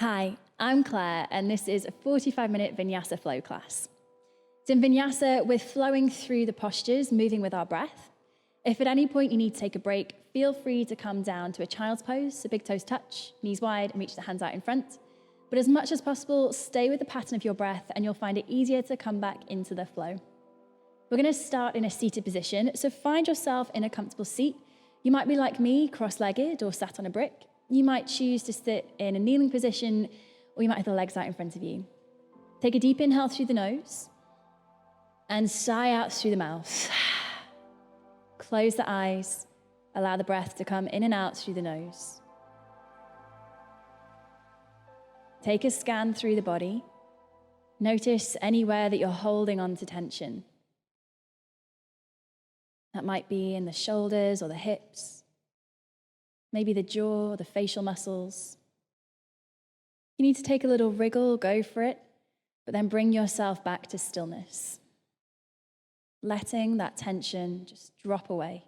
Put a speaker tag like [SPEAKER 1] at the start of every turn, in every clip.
[SPEAKER 1] Hi, I'm Clare, and this is a 45-minute Vinyasa flow class. So in Vinyasa, we're flowing through the postures, moving with our breath. If at any point you need to take a break, feel free to come down to a child's pose, so big toes touch, knees wide, and reach the hands out in front. But as much as possible, stay with the pattern of your breath, and you'll find it easier to come back into the flow. We're going to start in a seated position, so find yourself in a comfortable seat. You might be like me, cross-legged or sat on a brick. You might choose to sit in a kneeling position, or you might have the legs out in front of you. Take a deep inhale through the nose and sigh out through the mouth. Close the eyes, allow the breath to come in and out through the nose. Take a scan through the body. Notice anywhere that you're holding on to tension. That might be in the shoulders or the hips, maybe the jaw or the facial muscles. You need to take a little wriggle, go for it, but then bring yourself back to stillness. Letting that tension just drop away.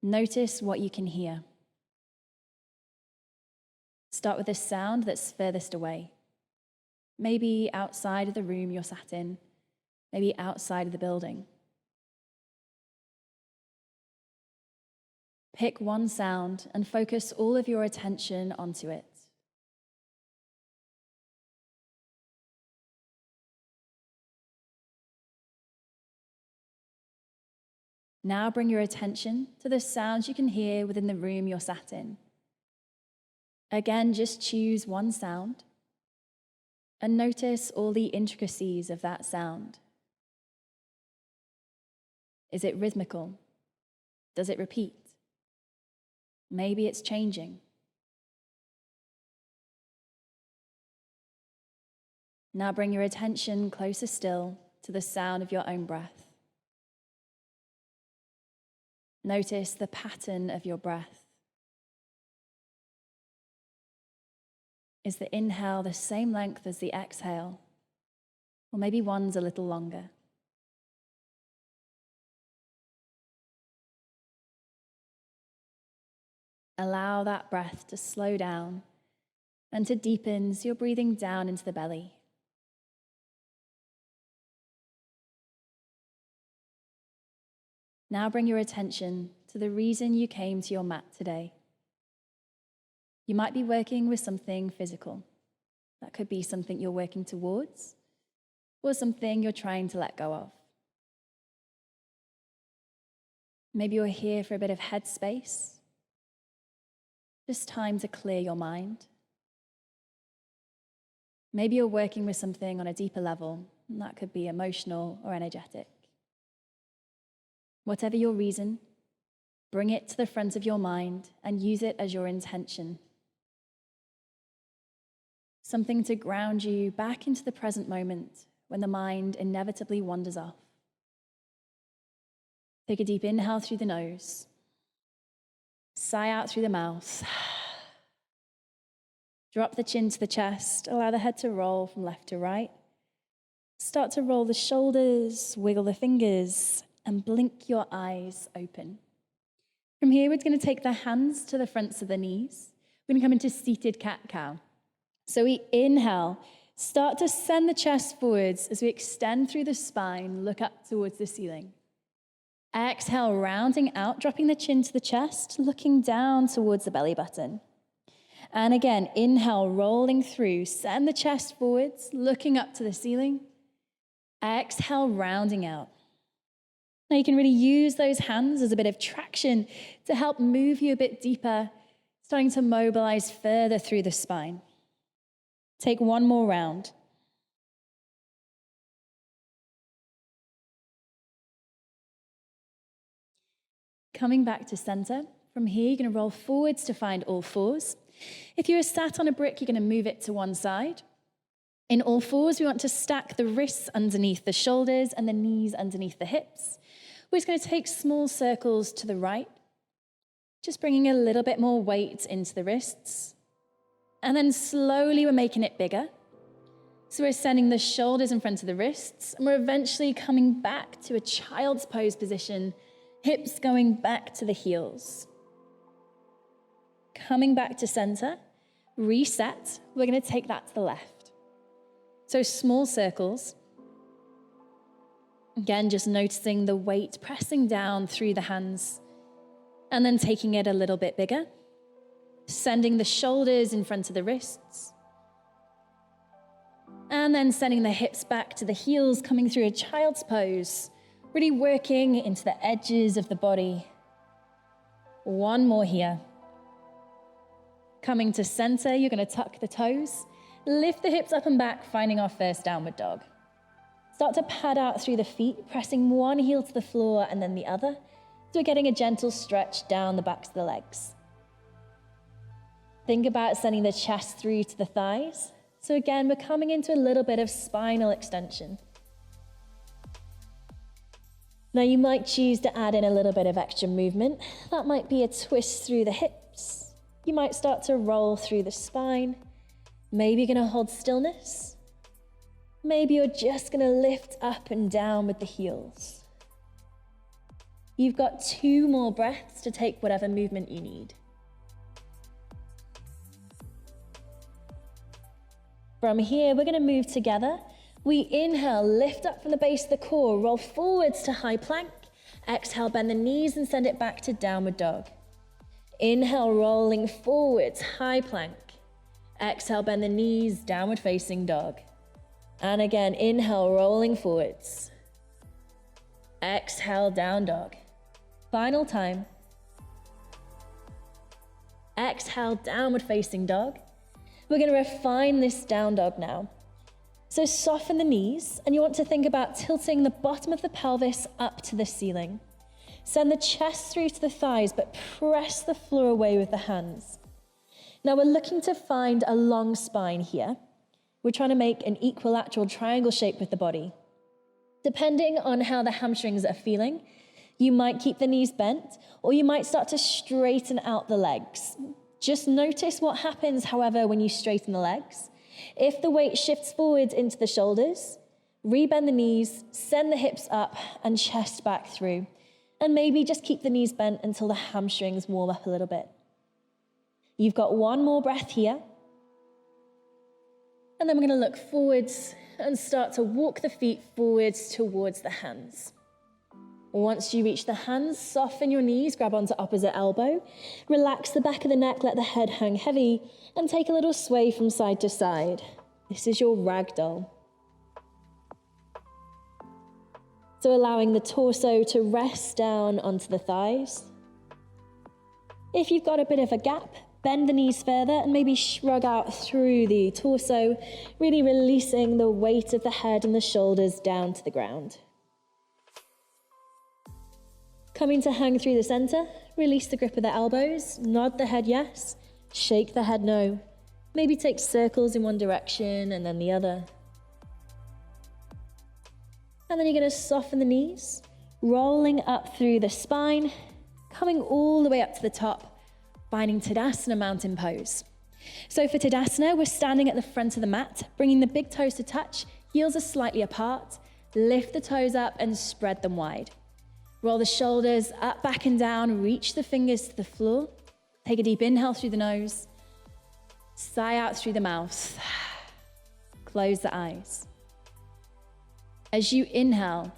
[SPEAKER 1] Notice what you can hear. Start with a sound that's furthest away. Maybe outside of the room you're sat in, maybe outside of the building. Pick one sound and focus all of your attention onto it. Now bring your attention to the sounds you can hear within the room you're sat in. Again, just choose one sound and notice all the intricacies of that sound. Is it rhythmical? Does it repeat? Maybe it's changing. Now bring your attention closer still to the sound of your own breath. Notice the pattern of your breath. Is the inhale the same length as the exhale? Or maybe one's a little longer. Allow that breath to slow down and to deepen as you're breathing down into the belly. Now bring your attention to the reason you came to your mat today. You might be working with something physical. That could be something you're working towards, or something you're trying to let go of. Maybe you're here for a bit of headspace, just time to clear your mind. Maybe you're working with something on a deeper level, and that could be emotional or energetic. Whatever your reason, bring it to the front of your mind and use it as your intention. Something to ground you back into the present moment when the mind inevitably wanders off. Take a deep inhale through the nose. Sigh out through the mouth. Drop the chin to the chest. Allow the head to roll from left to right. Start to roll the shoulders, wiggle the fingers, and blink your eyes open. From here, we're going to take the hands to the fronts of the knees. We're going to come into seated cat-cow. So we inhale, start to send the chest forwards as we extend through the spine, look up towards the ceiling. Exhale, rounding out, dropping the chin to the chest, looking down towards the belly button. And again, inhale, rolling through, send the chest forwards, looking up to the ceiling. Exhale, rounding out. Now you can really use those hands as a bit of traction to help move you a bit deeper, starting to mobilize further through the spine. Take one more round. Coming back to center. From here, you're going to roll forwards to find all fours. If you're sat on a brick, you're going to move it to one side. In all fours, we want to stack the wrists underneath the shoulders and the knees underneath the hips. We're just going to take small circles to the right, just bringing a little bit more weight into the wrists. And then slowly we're making it bigger. So we're sending the shoulders in front of the wrists, and we're eventually coming back to a child's pose position, hips going back to the heels. coming back to center, reset. We're going to take that to the left. So small circles. Again, just noticing the weight pressing down through the hands and then taking it a little bit bigger. Sending the shoulders in front of the wrists. And then sending the hips back to the heels, coming through a child's pose. Really working into the edges of the body. One more here. Coming to center, you're going to tuck the toes. Lift the hips up and back, finding our first downward dog. Start to pad out through the feet, pressing one heel to the floor and then the other. So we're getting a gentle stretch down the backs of the legs. Think about sending the chest through to the thighs. So again, we're coming into a little bit of spinal extension. Now you might choose to add in a little bit of extra movement. That might be a twist through the hips. You might start to roll through the spine. Maybe you're going to hold stillness. Maybe you're just going to lift up and down with the heels. You've got 2 more breaths to take whatever movement you need. From here, we're going to move together. We inhale, lift up from the base of the core, roll forwards to high plank. Exhale, bend the knees and send it back to downward dog. Inhale, rolling forwards, high plank. Exhale, bend the knees, downward facing dog. And again, inhale, rolling forwards. Exhale, down dog. Final time. Exhale, downward facing dog. We're going to refine this down dog now. So soften the knees, and you want to think about tilting the bottom of the pelvis up to the ceiling. Send the chest through to the thighs, but press the floor away with the hands. Now we're looking to find a long spine here. We're trying to make an equilateral triangle shape with the body. Depending on how the hamstrings are feeling, you might keep the knees bent, or you might start to straighten out the legs. Just notice what happens, however, when you straighten the legs. If the weight shifts forwards into the shoulders, rebend the knees, send the hips up and chest back through. And maybe just keep the knees bent until the hamstrings warm up a little bit. You've got 1 more breath here. And then we're going to look forwards and start to walk the feet forwards towards the hands. Once you reach the hands, soften your knees, grab onto opposite elbow. Relax the back of the neck, let the head hang heavy, and take a little sway from side to side. This is your ragdoll. So allowing the torso to rest down onto the thighs. If you've got a bit of a gap, bend the knees further and maybe shrug out through the torso, really releasing the weight of the head and the shoulders down to the ground. Coming to hang through the center, release the grip of the elbows, nod the head yes, shake the head no. Maybe take circles in one direction and then the other. And then you're going to soften the knees, rolling up through the spine, coming all the way up to the top, finding Tadasana mountain pose. So for Tadasana, we're standing at the front of the mat, bringing the big toes to touch, heels are slightly apart, lift the toes up and spread them wide. Roll the shoulders up, back and down, reach the fingers to the floor. Take a deep inhale through the nose, sigh out through the mouth, close the eyes. As you inhale,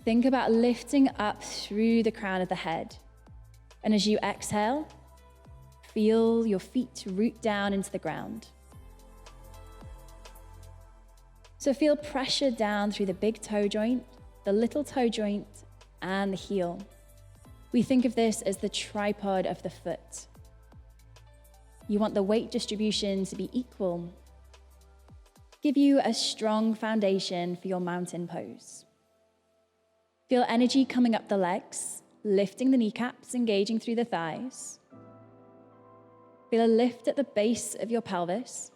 [SPEAKER 1] think about lifting up through the crown of the head. And as you exhale, feel your feet root down into the ground. So feel pressure down through the big toe joint, the little toe joint, and the heel. We think of this as the tripod of the foot. You want the weight distribution to be equal. Give you a strong foundation for your mountain pose. Feel energy coming up the legs, lifting the kneecaps, engaging through the thighs. Feel a lift at the base of your pelvis,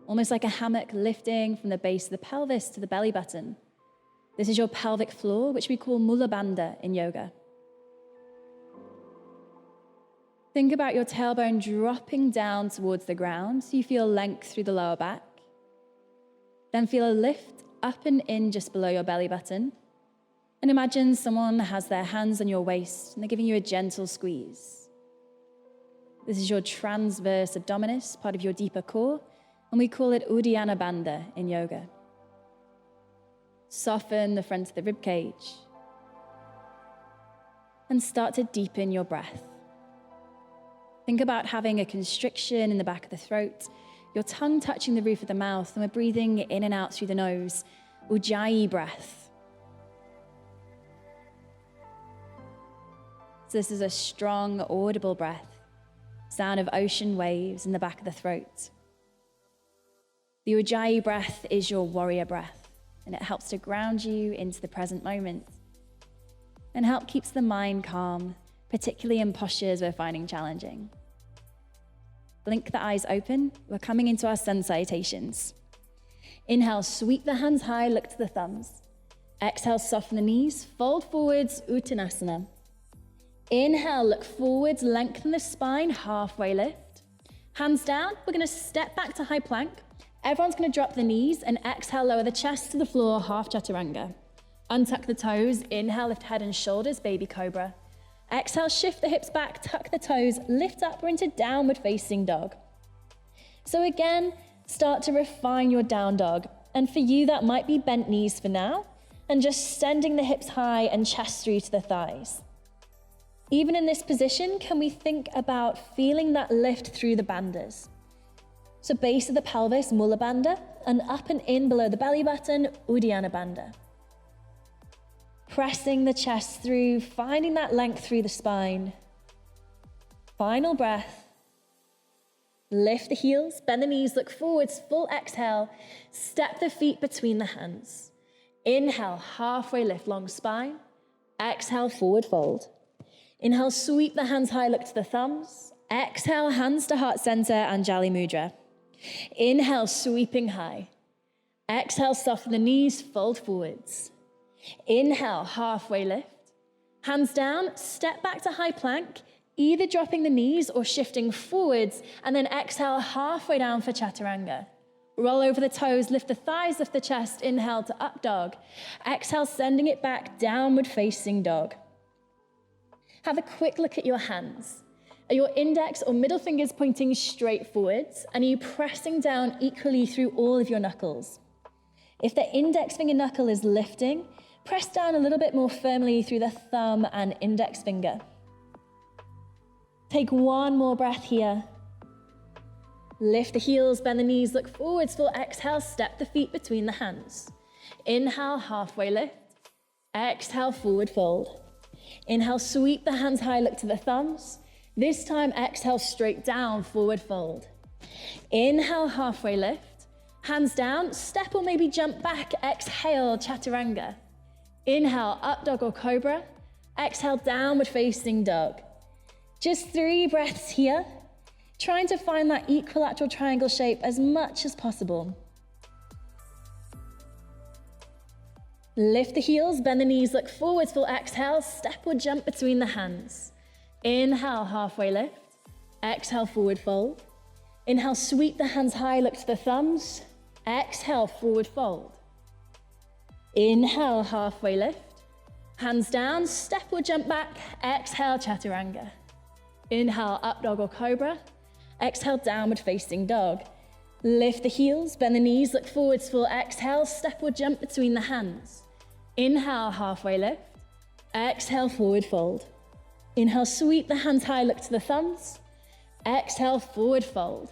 [SPEAKER 1] almost like a hammock lifting from the base of the pelvis to the belly button. This is your pelvic floor, which we call Mula Bandha in yoga. Think about your tailbone dropping down towards the ground so you feel length through the lower back. Then feel a lift up and in just below your belly button. And imagine someone has their hands on your waist and they're giving you a gentle squeeze. This is your transverse abdominis, part of your deeper core, and we call it Uddiyana Bandha in yoga. Soften the front of the rib cage and start to deepen your breath. Think about having a constriction in the back of the throat, your tongue touching the roof of the mouth, and we're breathing in and out through the nose. Ujjayi breath. So this is a strong, audible breath, sound of ocean waves in the back of the throat. The Ujjayi breath is your warrior breath, and it helps to ground you into the present moment and keeps the mind calm, particularly in postures we're finding challenging. Blink the eyes open. We're coming into our sun salutations. Inhale, sweep the hands high, look to the thumbs. Exhale, soften the knees, fold forwards, Uttanasana. Inhale, look forwards, lengthen the spine, halfway lift. Hands down, we're gonna step back to high plank. Everyone's gonna drop the knees and exhale, lower the chest to the floor, half chaturanga. Untuck the toes, inhale, lift head and shoulders, baby cobra. Exhale, shift the hips back, tuck the toes, lift up, we're into downward facing dog. So again, start to refine your down dog. And for you, that might be bent knees for now, and just sending the hips high and chest through to the thighs. Even in this position, can we think about feeling that lift through the bandhas? So base of the pelvis, Mula Bandha, and up and in below the belly button, Uddiyana Bandha. Pressing the chest through, finding that length through the spine. Final breath. Lift the heels, bend the knees, look forwards, full exhale. Step the feet between the hands. Inhale, halfway lift, long spine. Exhale, forward fold. Inhale, sweep the hands high, look to the thumbs. Exhale, hands to heart center, Anjali Mudra. Inhale, sweeping high. Exhale, soften the knees, fold forwards. Inhale, halfway lift. Hands down, step back to high plank, either dropping the knees or shifting forwards, and then exhale halfway down for chaturanga. Roll over the toes, lift the thighs, lift the chest, inhale to up dog. Exhale, sending it back, downward facing dog. Have a quick look at your hands. Are your index or middle fingers pointing straight forwards? And are you pressing down equally through all of your knuckles? If the index finger knuckle is lifting, press down a little bit more firmly through the thumb and index finger. Take one more breath here. Lift the heels, bend the knees, look forwards, full exhale, step the feet between the hands. Inhale, halfway lift. Exhale, forward fold. Inhale, sweep the hands high, look to the thumbs. This time, exhale, straight down, forward fold. Inhale, halfway lift. Hands down, step or maybe jump back, exhale, chaturanga. Inhale, up dog or cobra. Exhale, downward facing dog. Just 3 breaths here, trying to find that equilateral triangle shape as much as possible. Lift the heels, bend the knees, look forwards, full exhale, step or jump between the hands. Inhale, halfway lift. Exhale, forward fold. Inhale, sweep the hands high, look to the thumbs. Exhale, forward fold. Inhale, halfway lift. Hands down, step or jump back. Exhale, chaturanga. Inhale, up dog or cobra. Exhale, downward facing dog. Lift the heels, bend the knees, look forwards, full exhale, step or jump between the hands. Inhale, halfway lift. Exhale, forward fold. Inhale, sweep the hands high, look to the thumbs. Exhale, forward fold.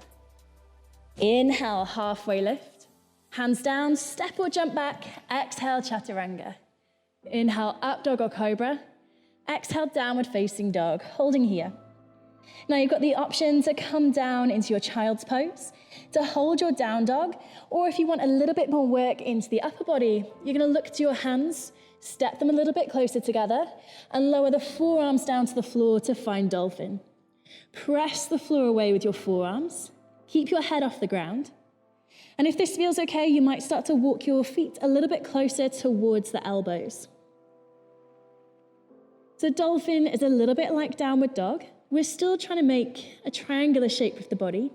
[SPEAKER 1] Inhale, halfway lift. Hands down, step or jump back. Exhale, chaturanga. Inhale, up dog or cobra. Exhale, downward facing dog, holding here. Now you've got the option to come down into your child's pose, to hold your down dog, or if you want a little bit more work into the upper body, you're gonna look to your hands, step them a little bit closer together, and lower the forearms down to the floor to find dolphin. Press the floor away with your forearms, keep your head off the ground, and if this feels okay, you might start to walk your feet a little bit closer towards the elbows. So dolphin is a little bit like downward dog. We're still trying to make a triangular shape with the body,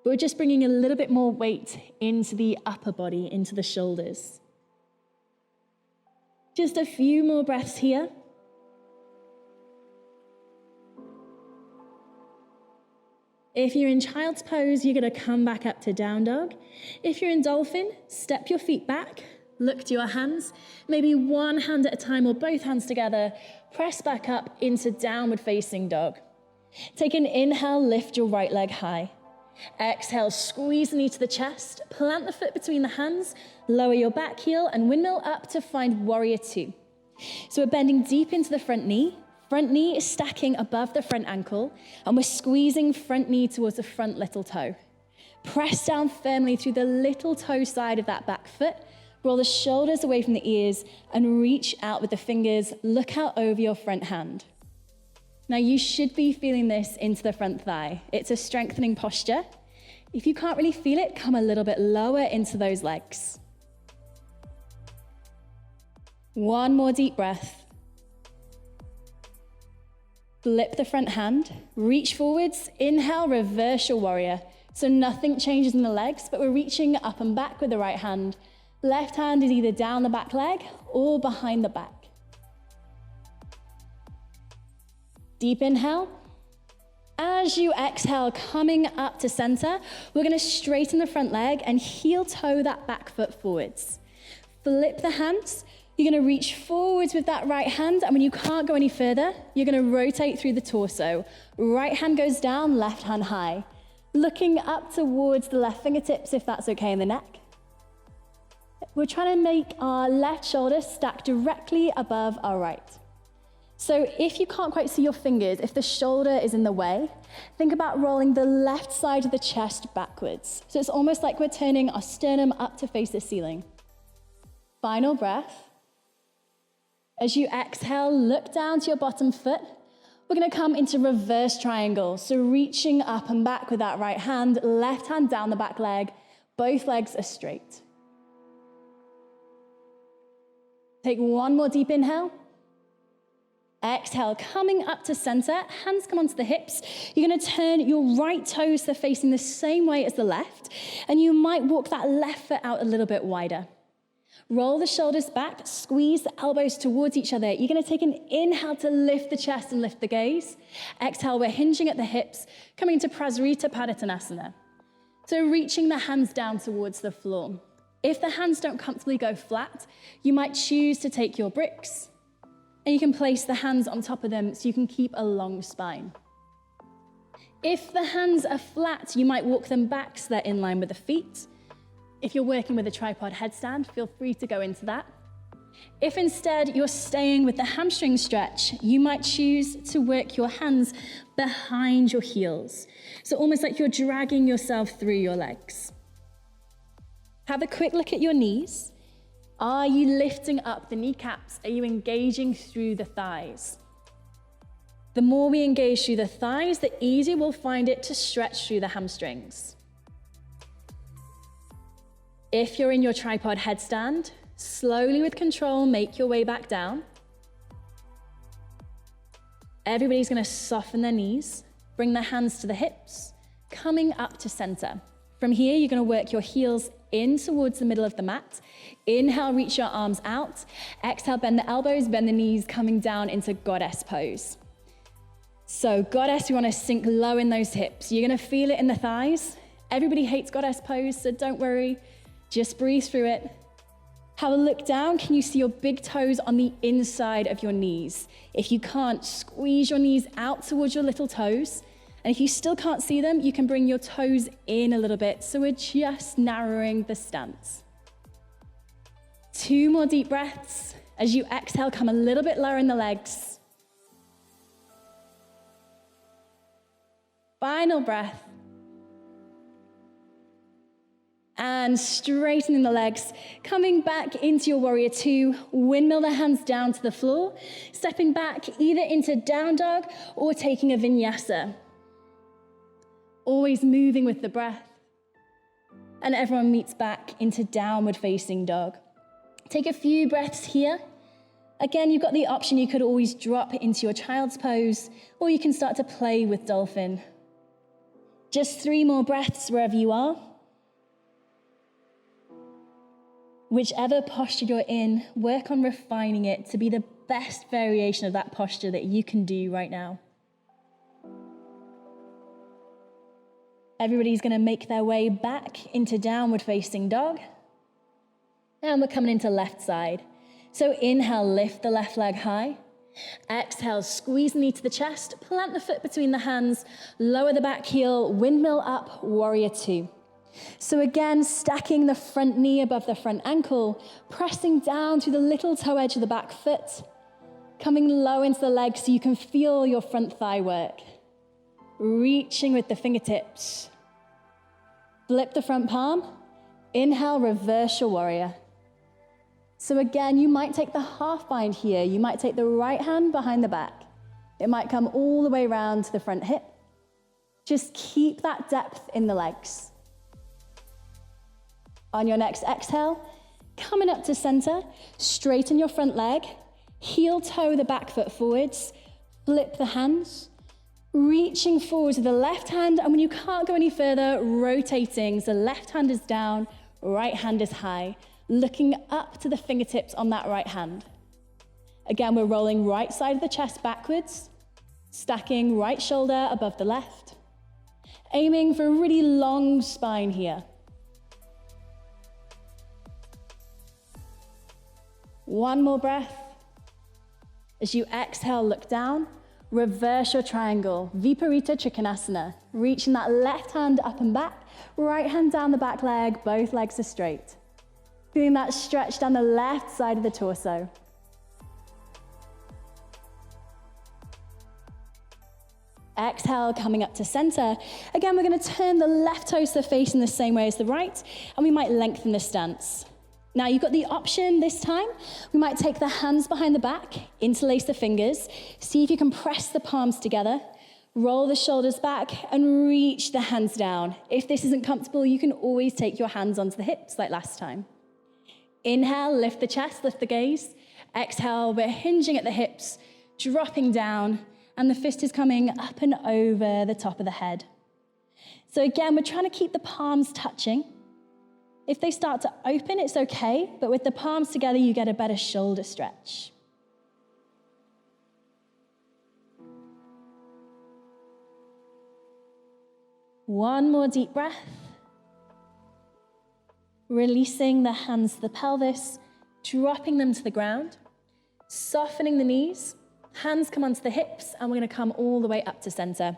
[SPEAKER 1] but we're just bringing a little bit more weight into the upper body, into the shoulders. Just a few more breaths here. If you're in child's pose, you're going to come back up to down dog. If you're in dolphin, step your feet back, look to your hands, maybe one hand at a time or both hands together, press back up into downward facing dog. Take an inhale, lift your right leg high. Exhale, squeeze the knee to the chest, plant the foot between the hands, lower your back heel and windmill up to find warrior two. So we're bending deep into the front knee. Front knee is stacking above the front ankle, and we're squeezing front knee towards the front little toe. Press down firmly through the little toe side of that back foot. Roll the shoulders away from the ears and reach out with the fingers. Look out over your front hand. Now you should be feeling this into the front thigh. It's a strengthening posture. If you can't really feel it, come a little bit lower into those legs. One more deep breath. Flip the front hand, reach forwards, inhale, reverse your warrior. So nothing changes in the legs, but we're reaching up and back with the right hand. Left hand is either down the back leg or behind the back. Deep inhale. As you exhale, coming up to center, we're gonna straighten the front leg and heel toe that back foot forwards. Flip the hands. You're gonna reach forwards with that right hand, and when you can't go any further, you're gonna rotate through the torso. Right hand goes down, left hand high. Looking up towards the left fingertips, if that's okay, in the neck. We're trying to make our left shoulder stack directly above our right. So if you can't quite see your fingers, if the shoulder is in the way, think about rolling the left side of the chest backwards. So it's almost like we're turning our sternum up to face the ceiling. Final breath. As you exhale, look down to your bottom foot. We're gonna come into reverse triangle. So reaching up and back with that right hand, left hand down the back leg, both legs are straight. Take one more deep inhale. Exhale, coming up to center, hands come onto the hips. You're gonna turn your right toes to facing the same way as the left, and you might walk that left foot out a little bit wider. Roll the shoulders back, squeeze the elbows towards each other. You're gonna take an inhale to lift the chest and lift the gaze. Exhale, we're hinging at the hips, coming into Prasarita Padottanasana. So reaching the hands down towards the floor. If the hands don't comfortably go flat, you might choose to take your bricks, and you can place the hands on top of them so you can keep a long spine. If the hands are flat, you might walk them back so they're in line with the feet. If you're working with a tripod headstand, feel free to go into that. If instead you're staying with the hamstring stretch, you might choose to work your hands behind your heels. So almost like you're dragging yourself through your legs. Have a quick look at your knees. Are you lifting up the kneecaps? Are you engaging through the thighs? The more we engage through the thighs, the easier we'll find it to stretch through the hamstrings. If you're in your tripod headstand, slowly with control, make your way back down. Everybody's gonna soften their knees, bring their hands to the hips, coming up to center. From here, you're gonna work your heels in towards the middle of the mat. Inhale, reach your arms out. Exhale, bend the elbows, bend the knees, coming down into goddess pose. So goddess, we wanna sink low in those hips. You're gonna feel it in the thighs. Everybody hates goddess pose, so don't worry. Just breathe through it. Have a look down. Can you see your big toes on the inside of your knees? If you can't, squeeze your knees out towards your little toes. And if you still can't see them, you can bring your toes in a little bit. So we're just narrowing the stance. 2 more deep breaths. As you exhale, come a little bit lower in the legs. Final breath. And straightening the legs, coming back into your warrior two, windmill the hands down to the floor, stepping back either into down dog or taking a vinyasa. Always moving with the breath. And everyone meets back into downward facing dog. Take a few breaths here. Again, you've got the option, you could always drop into your child's pose, or you can start to play with dolphin. Just 3 more breaths wherever you are. Whichever posture you're in, work on refining it to be the best variation of that posture that you can do right now. Everybody's going to make their way back into downward facing dog. And we're coming into left side. So inhale, lift the left leg high. Exhale, squeeze the knee to the chest, plant the foot between the hands, lower the back heel, windmill up, warrior two. So again, stacking the front knee above the front ankle, pressing down through the little toe edge of the back foot, coming low into the leg so you can feel your front thigh work. Reaching with the fingertips. Flip the front palm. Inhale, reverse your warrior. So again, you might take the half bind here. You might take the right hand behind the back. It might come all the way around to the front hip. Just keep that depth in the legs. On your next exhale, coming up to center, straighten your front leg, heel toe the back foot forwards, flip the hands, reaching forward with the left hand, and when you can't go any further, rotating. So left hand is down, right hand is high, looking up to the fingertips on that right hand. Again, we're rolling right side of the chest backwards, stacking right shoulder above the left, aiming for a really long spine here. One more breath. As you exhale, look down, reverse your triangle, Viparita Trikonasana, reaching that left hand up and back, right hand down the back leg, both legs are straight. Feeling that stretch down the left side of the torso. Exhale, coming up to center. Again, we're going to turn the left toes to the face in the same way as the right, and we might lengthen the stance. Now, you've got the option this time. We might take the hands behind the back, interlace the fingers, see if you can press the palms together, roll the shoulders back, and reach the hands down. If this isn't comfortable, you can always take your hands onto the hips like last time. Inhale, lift the chest, lift the gaze. Exhale, we're hinging at the hips, dropping down, and the fist is coming up and over the top of the head. So again, we're trying to keep the palms touching. If they start to open, it's okay, but with the palms together, you get a better shoulder stretch. One more deep breath. Releasing the hands to the pelvis, dropping them to the ground, softening the knees, hands come onto the hips, and we're gonna come all the way up to center.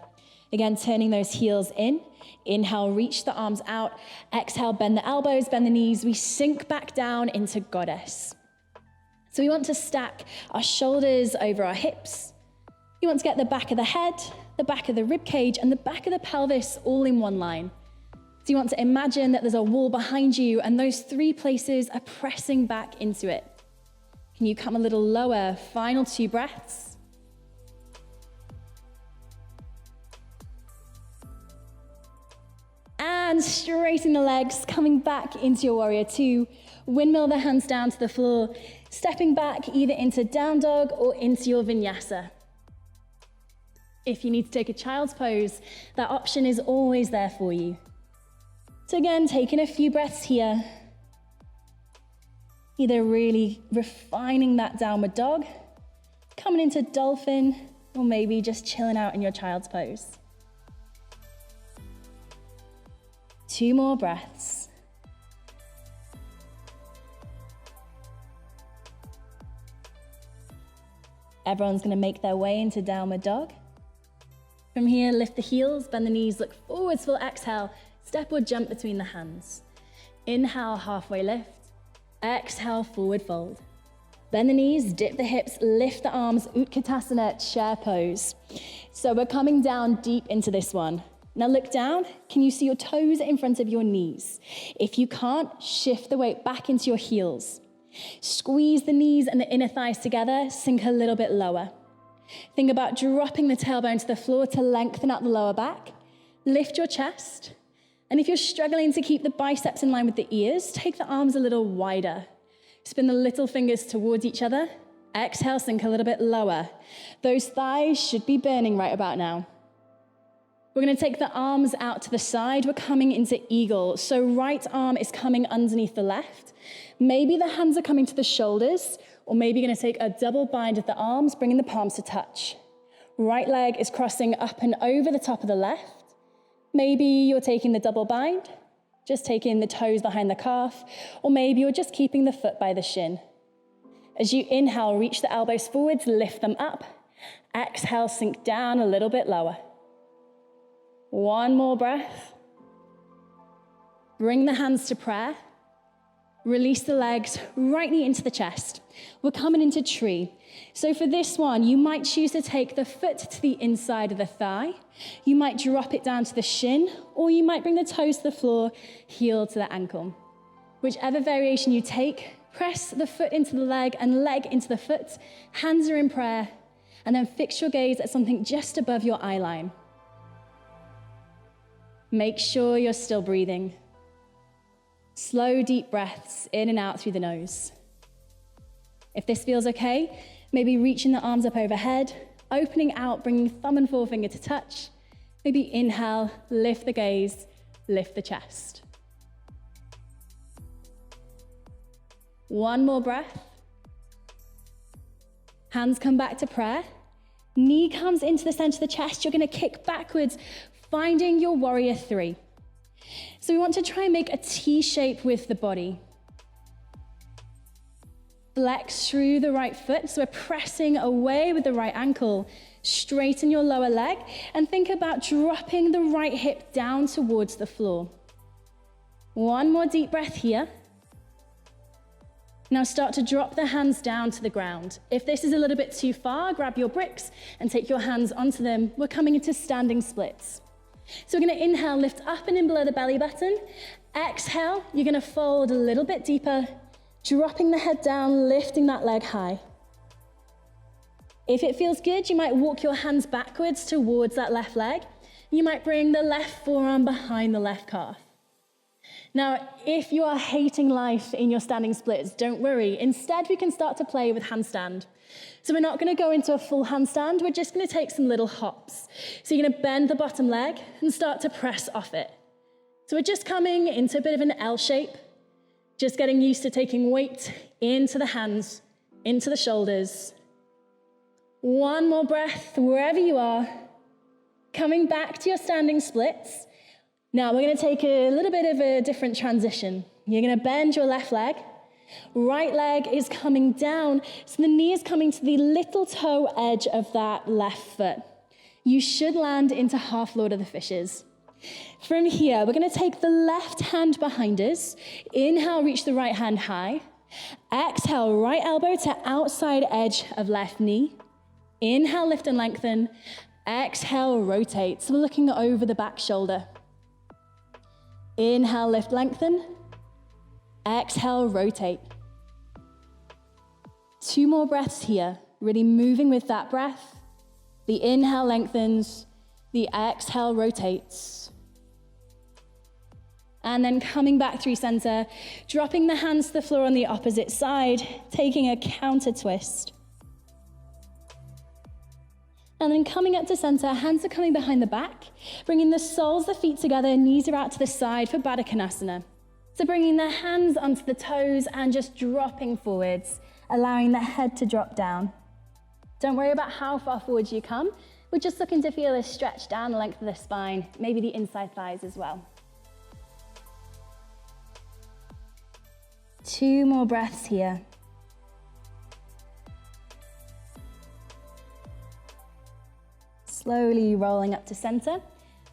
[SPEAKER 1] Again, turning those heels in. Inhale, reach the arms out. Exhale, bend the elbows, bend the knees. We sink back down into goddess. So we want to stack our shoulders over our hips. You want to get the back of the head, the back of the rib cage, and the back of the pelvis all in one line. So you want to imagine that there's a wall behind you, and those three places are pressing back into it. Can you come a little lower? Final 2 breaths. And straighten the legs, coming back into your warrior two. Windmill the hands down to the floor, stepping back either into down dog or into your vinyasa. If you need to take a child's pose, that option is always there for you. So again, taking a few breaths here. Either really refining that downward dog, coming into dolphin, or maybe just chilling out in your child's pose. 2 more breaths. Everyone's going to make their way into downward dog. From here, lift the heels, bend the knees, look forwards for exhale, step or jump between the hands. Inhale, halfway lift. Exhale, forward fold. Bend the knees, dip the hips, lift the arms, Utkatasana, chair pose. So we're coming down deep into this one. Now look down, can you see your toes in front of your knees? If you can't, shift the weight back into your heels. Squeeze the knees and the inner thighs together, sink a little bit lower. Think about dropping the tailbone to the floor to lengthen out the lower back. Lift your chest. And if you're struggling to keep the biceps in line with the ears, take the arms a little wider. Spin the little fingers towards each other. Exhale, sink a little bit lower. Those thighs should be burning right about now. We're going to take the arms out to the side. We're coming into eagle. So right arm is coming underneath the left. Maybe the hands are coming to the shoulders, or maybe you're going to take a double bind of the arms, bringing the palms to touch. Right leg is crossing up and over the top of the left. Maybe you're taking the double bind, just taking the toes behind the calf, or maybe you're just keeping the foot by the shin. As you inhale, reach the elbows forwards, lift them up. Exhale, sink down a little bit lower. One more breath. Bring the hands to prayer. Release the legs, right knee into the chest. We're coming into tree. So for this one, you might choose to take the foot to the inside of the thigh. You might drop it down to the shin, or you might bring the toes to the floor, heel to the ankle. Whichever variation you take, press the foot into the leg and leg into the foot. Hands are in prayer, and then fix your gaze at something just above your eye line. Make sure you're still breathing. Slow, deep breaths in and out through the nose. If this feels okay, maybe reaching the arms up overhead, opening out, bringing thumb and forefinger to touch. Maybe inhale, lift the gaze, lift the chest. One more breath. Hands come back to prayer. Knee comes into the center of the chest. You're going to kick backwards, finding your warrior three. So we want to try and make a T shape with the body. Flex through the right foot, so we're pressing away with the right ankle. Straighten your lower leg and think about dropping the right hip down towards the floor. One more deep breath here. Now start to drop the hands down to the ground. If this is a little bit too far, grab your bricks and take your hands onto them. We're coming into standing splits. So we're going to inhale, lift up and in below the belly button. Exhale, you're going to fold a little bit deeper, dropping the head down, lifting that leg high. If it feels good, you might walk your hands backwards towards that left leg. You might bring the left forearm behind the left calf. Now, if you are hating life in your standing splits, don't worry. Instead, we can start to play with handstand. So we're not going to go into a full handstand. We're just going to take some little hops. So you're going to bend the bottom leg and start to press off it. So we're just coming into a bit of an L shape, just getting used to taking weight into the hands, into the shoulders. One more breath wherever you are. Coming back to your standing splits. Now we're going to take a little bit of a different transition. You're going to bend your left leg. Right leg is coming down, so the knee is coming to the little toe edge of that left foot. You should land into half Lord of the Fishes. From here, we're going to take the left hand behind us. Inhale, reach the right hand high. Exhale, right elbow to outside edge of left knee. Inhale, lift and lengthen. Exhale, rotate. So we're looking over the back shoulder. Inhale, lift, lengthen. Exhale, rotate. Two more breaths here, really moving with that breath. The inhale lengthens, the exhale rotates. And then coming back through center, dropping the hands to the floor on the opposite side, taking a counter twist. And then coming up to center, hands are coming behind the back, bringing the soles of the feet together, knees are out to the side for Baddha Konasana. So bringing the hands onto the toes and just dropping forwards, allowing the head to drop down. Don't worry about how far forwards you come. We're just looking to feel a stretch down the length of the spine, maybe the inside thighs as well. Two more breaths here. Slowly rolling up to center.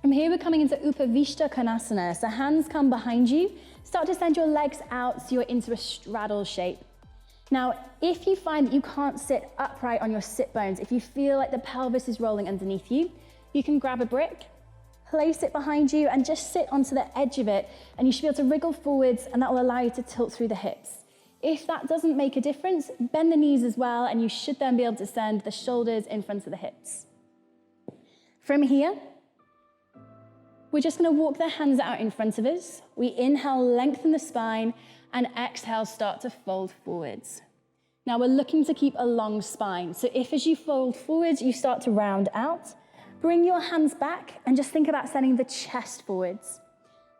[SPEAKER 1] From here, we're coming into Upavishta Konasana. So hands come behind you. Start to send your legs out so you're into a straddle shape. Now, if you find that you can't sit upright on your sit bones, if you feel like the pelvis is rolling underneath you, you can grab a brick, place it behind you, and just sit onto the edge of it, and you should be able to wriggle forwards, and that will allow you to tilt through the hips. If that doesn't make a difference, bend the knees as well, and you should then be able to send the shoulders in front of the hips. From here, we're just going to walk the hands out in front of us. We inhale, lengthen the spine, and exhale, start to fold forwards. Now we're looking to keep a long spine. So if as you fold forwards, you start to round out, bring your hands back and just think about sending the chest forwards.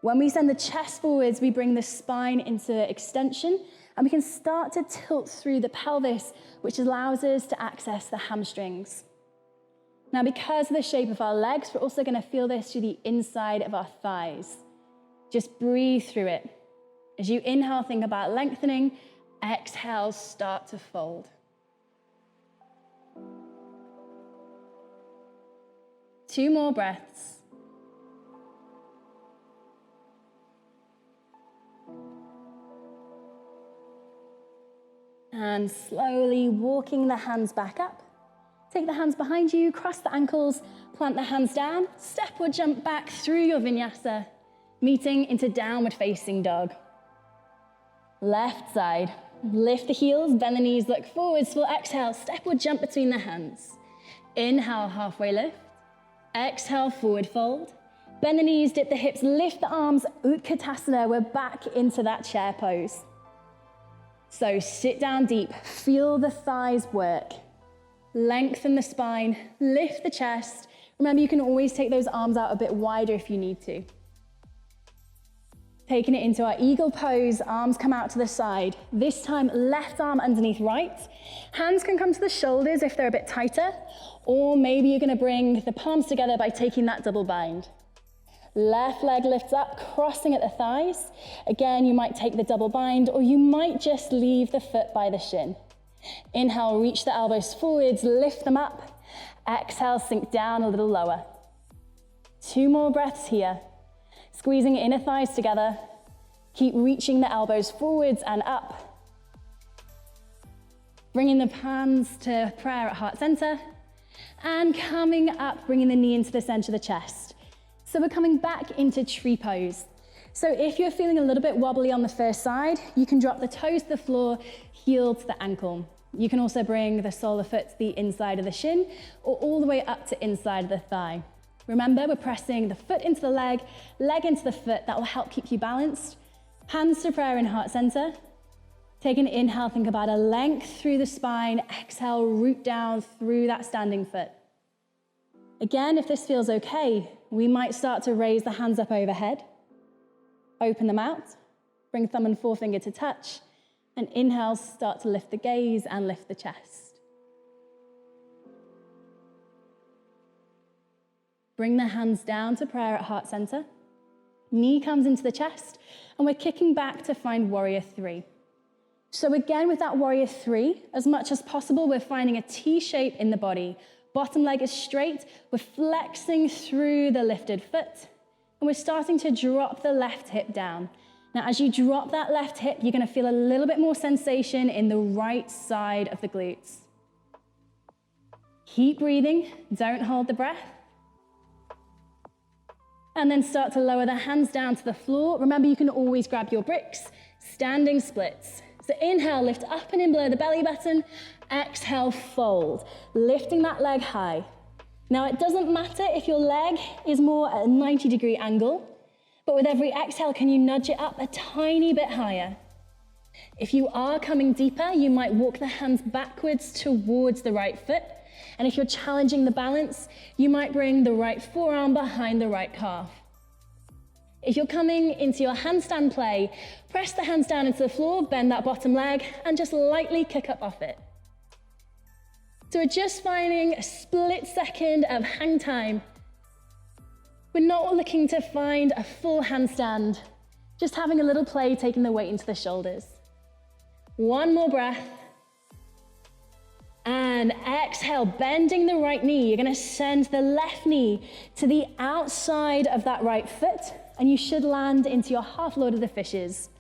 [SPEAKER 1] When we send the chest forwards, we bring the spine into extension and we can start to tilt through the pelvis, which allows us to access the hamstrings. Now, because of the shape of our legs, we're also going to feel this through the inside of our thighs. Just breathe through it. As you inhale, think about lengthening. Exhale, start to fold. Two more breaths. And slowly walking the hands back up. Take the hands behind you, cross the ankles, plant the hands down, step or jump back through your vinyasa, meeting into downward facing dog. Left side, lift the heels, bend the knees, look forwards. For exhale, step or jump between the hands. Inhale, halfway lift. Exhale, forward fold. Bend the knees, dip the hips, lift the arms, Utkatasana. We're back into that chair pose. So sit down deep, feel the thighs work. Lengthen the spine, lift the chest. Remember, you can always take those arms out a bit wider if you need to. Taking it into our eagle pose, arms come out to the side. This time, left arm underneath right. Hands can come to the shoulders if they're a bit tighter, or maybe you're gonna bring the palms together by taking that double bind. Left leg lifts up, crossing at the thighs. Again, you might take the double bind, or you might just leave the foot by the shin. Inhale, reach the elbows forwards, lift them up. Exhale, sink down a little lower. Two more breaths here. Squeezing inner thighs together. Keep reaching the elbows forwards and up. Bringing the hands to prayer at heart center. And coming up, bringing the knee into the center of the chest. So we're coming back into tree pose. So if you're feeling a little bit wobbly on the first side, you can drop the toes to the floor, heel to the ankle. You can also bring the sole of the foot to the inside of the shin or all the way up to inside of the thigh. Remember, we're pressing the foot into the leg, leg into the foot. That will help keep you balanced. Hands to prayer in heart center. Take an inhale, think about a length through the spine. Exhale, root down through that standing foot. Again, if this feels okay, we might start to raise the hands up overhead. Open them out. Bring thumb and forefinger to touch. And inhale, start to lift the gaze and lift the chest. Bring the hands down to prayer at heart center. Knee comes into the chest, and we're kicking back to find warrior three. So again, with that warrior three, as much as possible, we're finding a T shape in the body. Bottom leg is straight. We're flexing through the lifted foot, and we're starting to drop the left hip down. Now, as you drop that left hip, you're going to feel a little bit more sensation in the right side of the glutes. Keep breathing. Don't hold the breath. And then start to lower the hands down to the floor. Remember, you can always grab your bricks. Standing splits. So inhale, lift up and in below the belly button. Exhale, fold. Lifting that leg high. Now, it doesn't matter if your leg is more at a 90-degree angle, but with every exhale, can you nudge it up a tiny bit higher? If you are coming deeper, you might walk the hands backwards towards the right foot. And if you're challenging the balance, you might bring the right forearm behind the right calf. If you're coming into your handstand play, press the hands down into the floor, bend that bottom leg, and just lightly kick up off it. So we're just finding a split second of hang time. We're not looking to find a full handstand, just having a little play, taking the weight into the shoulders. One more breath. And exhale, bending the right knee. You're gonna send the left knee to the outside of that right foot, and you should land into your half Lord of the Fishes.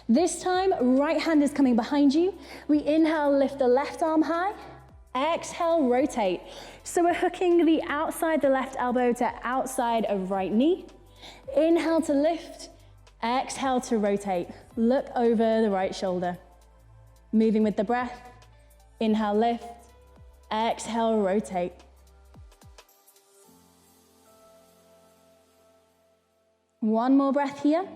[SPEAKER 1] This time, right hand is coming behind you. We inhale, lift the left arm high. Exhale, rotate. So we're hooking the outside, the left elbow to outside of right knee. Inhale to lift, exhale to rotate. Look over the right shoulder. Moving with the breath. Inhale, lift, exhale, rotate. One more breath here.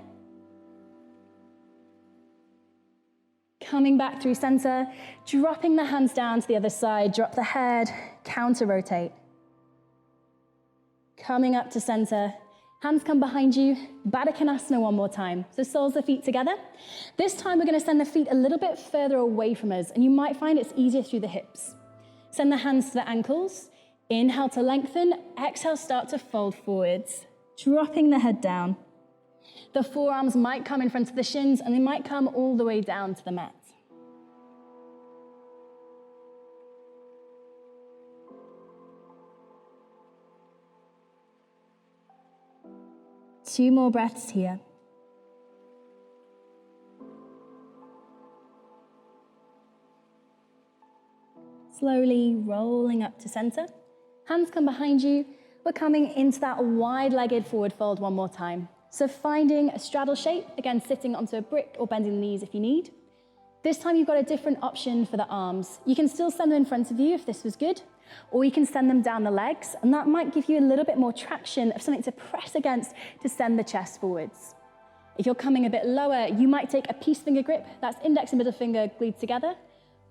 [SPEAKER 1] Coming back through center, dropping the hands down to the other side, drop the head, counter rotate. Coming up to center, hands come behind you, Baddha Konasana one more time. So soles of the feet together. This time we're gonna send the feet a little bit further away from us, and you might find it's easier through the hips. Send the hands to the ankles. Inhale to lengthen, exhale, start to fold forwards, dropping the head down. The forearms might come in front of the shins and they might come all the way down to the mat. Two more breaths here. Slowly rolling up to center. Hands come behind you. We're coming into that wide-legged forward fold one more time. So finding a straddle shape, again, sitting onto a brick or bending the knees if you need. This time you've got a different option for the arms. You can still send them in front of you if this was good, or you can send them down the legs, and that might give you a little bit more traction of something to press against to send the chest forwards. If you're coming a bit lower, you might take a peace finger grip, that's index and middle finger glued together,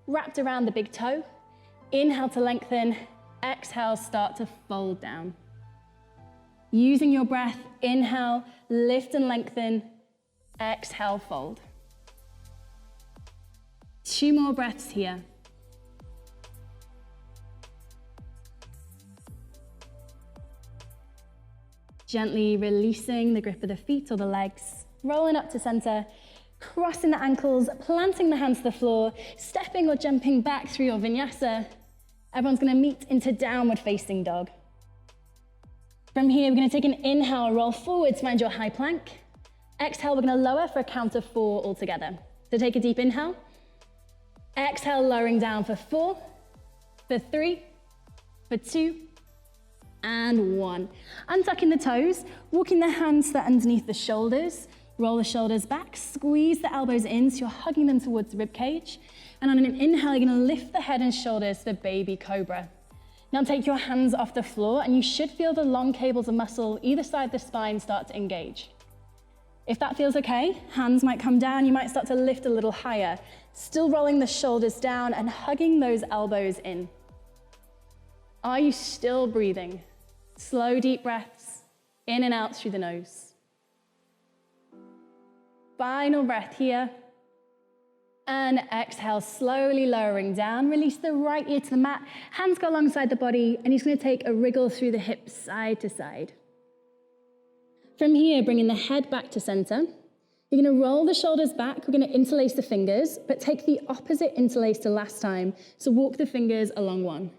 [SPEAKER 1] wrapped around the big toe. Inhale to lengthen, exhale, start to fold down. Using your breath, inhale, lift and lengthen, exhale, fold. Two more breaths here. Gently releasing the grip of the feet or the legs, rolling up to center, crossing the ankles, planting the hands to the floor, stepping or jumping back through your vinyasa. Everyone's gonna meet into downward facing dog. From here, we're gonna take an inhale, roll forwards, find your high plank. Exhale, we're gonna lower for a count of 4 altogether. So take a deep inhale. Exhale, lowering down for 4, for 3, for 2, and 1. Untucking the toes, walking the hands underneath the shoulders, roll the shoulders back, squeeze the elbows in so you're hugging them towards the rib cage. And on an inhale, you're gonna lift the head and shoulders for baby cobra. Now take your hands off the floor and you should feel the long cables of muscle either side of the spine start to engage. If that feels okay, hands might come down, you might start to lift a little higher, still rolling the shoulders down and hugging those elbows in. Are you still breathing? Slow, deep breaths, in and out through the nose. Final breath here. And exhale, slowly lowering down. Release the right ear to the mat. Hands go alongside the body, and you're just going to take a wriggle through the hips side to side. From here, bringing the head back to center. You're going to roll the shoulders back. We're going to interlace the fingers, but take the opposite interlace to last time. So walk the fingers along one.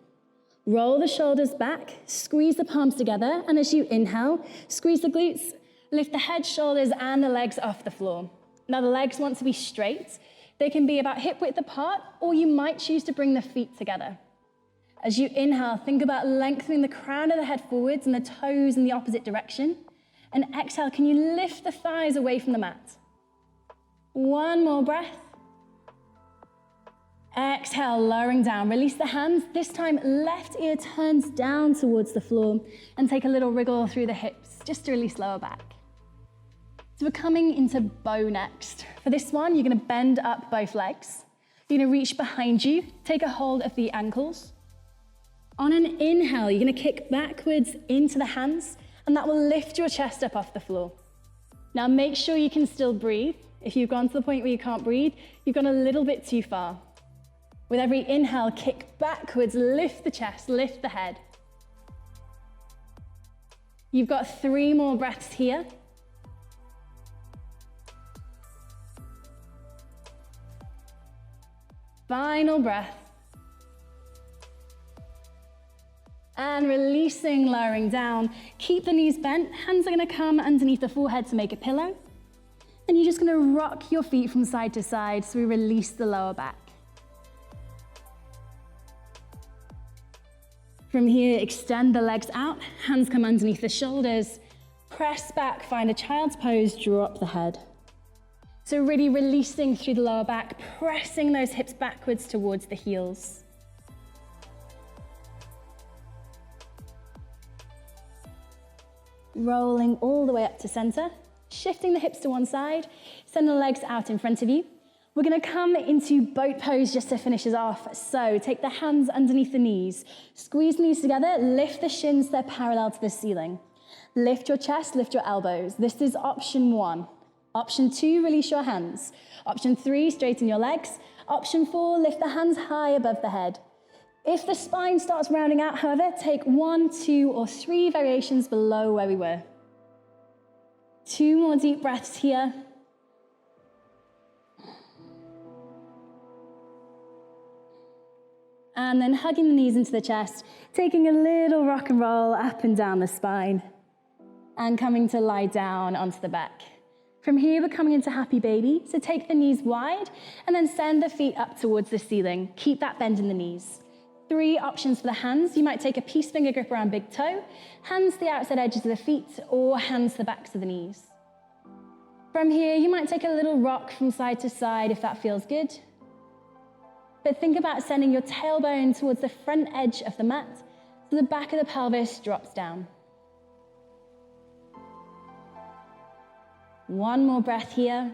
[SPEAKER 1] Roll the shoulders back, squeeze the palms together, and as you inhale, squeeze the glutes, lift the head, shoulders, and the legs off the floor. Now the legs want to be straight. They can be about hip width apart, or you might choose to bring the feet together. As you inhale, think about lengthening the crown of the head forwards and the toes in the opposite direction. And exhale, can you lift the thighs away from the mat? One more breath. Exhale, lowering down. Release the hands. This time, left ear turns down towards the floor and take a little wriggle through the hips, just to release lower back. So we're coming into bow next. For this one, you're gonna bend up both legs. You're gonna reach behind you, take a hold of the ankles. On an inhale, you're gonna kick backwards into the hands, and that will lift your chest up off the floor. Now make sure you can still breathe. If you've gone to the point where you can't breathe, you've gone a little bit too far. With every inhale, kick backwards, lift the chest, lift the head. You've got 3 more breaths here. Final breath. And releasing, lowering down. Keep the knees bent. Hands are gonna come underneath the forehead to make a pillow. And you're just gonna rock your feet from side to side so we release the lower back. From here, extend the legs out. Hands come underneath the shoulders. Press back, find a child's pose, drop the head. So really releasing through the lower back, pressing those hips backwards towards the heels. Rolling all the way up to center, shifting the hips to one side, send the legs out in front of you. We're gonna come into boat pose just to finish us off. So take the hands underneath the knees, squeeze the knees together, lift the shins, they're parallel to the ceiling. Lift your chest, lift your elbows. This is option 1. Option 2, release your hands. Option 3, straighten your legs. Option 4, lift the hands high above the head. If the spine starts rounding out, however, take 1, 2, or 3 variations below where we were. 2 more deep breaths here. And then hugging the knees into the chest, taking a little rock and roll up and down the spine, and coming to lie down onto the back. From here, we're coming into happy baby. So take the knees wide and then send the feet up towards the ceiling. Keep that bend in the knees. 3 options for the hands. You might take a peace finger grip around big toe, hands to the outside edges of the feet, or hands to the backs of the knees. From here, you might take a little rock from side to side if that feels good. But think about sending your tailbone towards the front edge of the mat so the back of the pelvis drops down. 1 more breath here.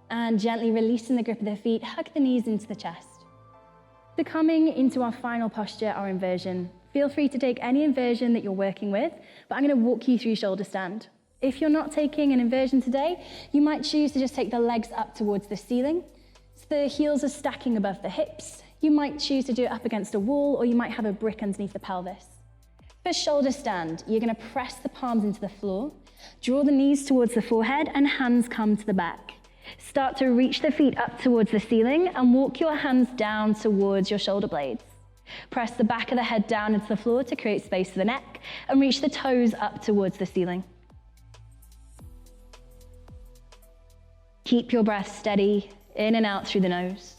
[SPEAKER 1] And gently releasing the grip of the feet, hug the knees into the chest. So coming into our final posture, our inversion. Feel free to take any inversion that you're working with, but I'm going to walk you through shoulder stand. If you're not taking an inversion today, you might choose to just take the legs up towards the ceiling. So the heels are stacking above the hips. You might choose to do it up against a wall, or you might have a brick underneath the pelvis. For shoulder stand, you're going to press the palms into the floor, draw the knees towards the forehead, and hands come to the back. Start to reach the feet up towards the ceiling and walk your hands down towards your shoulder blades. Press the back of the head down into the floor to create space for the neck, and reach the toes up towards the ceiling. Keep your breath steady, in and out through the nose.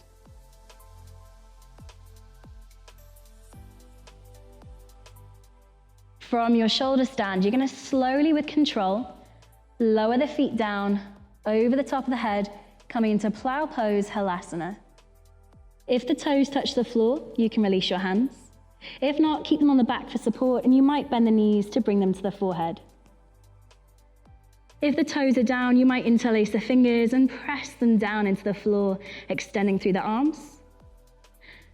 [SPEAKER 1] From your shoulder stand, you're going to slowly, with control, lower the feet down over the top of the head, coming into plow pose, halasana. If the toes touch the floor, you can release your hands. If not, keep them on the back for support, and you might bend the knees to bring them to the forehead. If the toes are down, you might interlace the fingers and press them down into the floor, extending through the arms.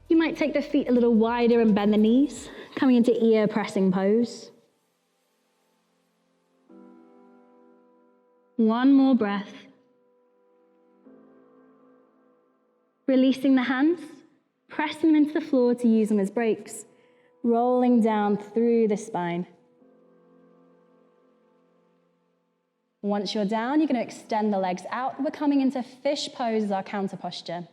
[SPEAKER 1] You might take the feet a little wider and bend the knees, coming into ear pressing pose. 1 more breath. Releasing the hands, pressing them into the floor to use them as brakes, rolling down through the spine. Once you're down, you're going to extend the legs out. We're coming into fish pose as our counter posture.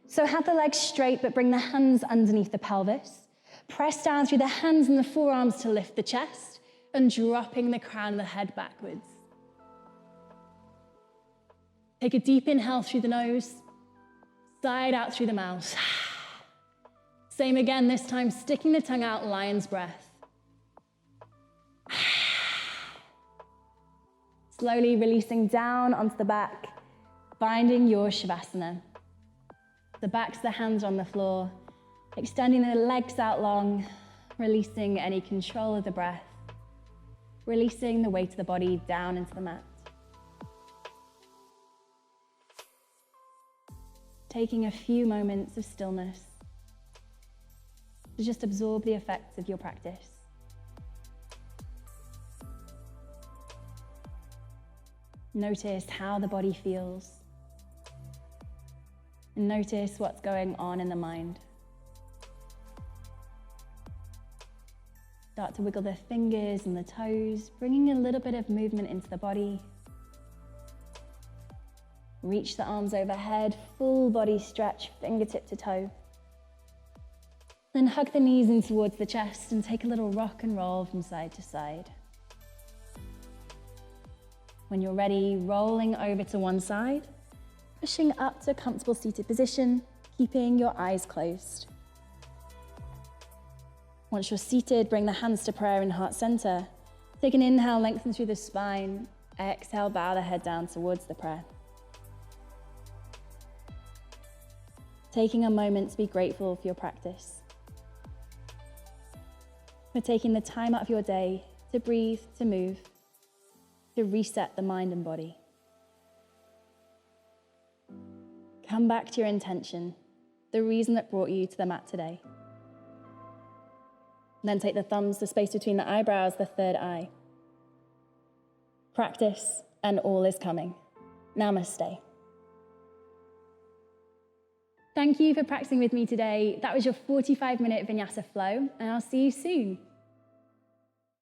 [SPEAKER 1] So have the legs straight, but bring the hands underneath the pelvis. Press down through the hands and the forearms to lift the chest, and dropping the crown of the head backwards. Take a deep inhale through the nose, side out through the mouth. Same again, this time sticking the tongue out, lion's breath. Slowly releasing down onto the back, finding your shavasana. The backs of the hands are on the floor, extending the legs out long, releasing any control of the breath, releasing the weight of the body down into the mat. Taking a few moments of stillness to just absorb the effects of your practice. Notice how the body feels. And notice what's going on in the mind. Start to wiggle the fingers and the toes, bringing a little bit of movement into the body. Reach the arms overhead, full body stretch, fingertip to toe. Then hug the knees in towards the chest and take a little rock and roll from side to side. When you're ready, rolling over to one side, pushing up to a comfortable seated position, keeping your eyes closed. Once you're seated, bring the hands to prayer in heart center. Take an inhale, lengthen through the spine. Exhale, bow the head down towards the prayer. Taking a moment to be grateful for your practice. For taking the time out of your day to breathe, to move, to reset the mind and body. Come back to your intention, the reason that brought you to the mat today. Then take the thumbs, the space between the eyebrows, the third eye. Practice, and all is coming. Namaste. Thank you for practicing with me today. That was your 45-minute Vinyasa flow, and I'll see you soon.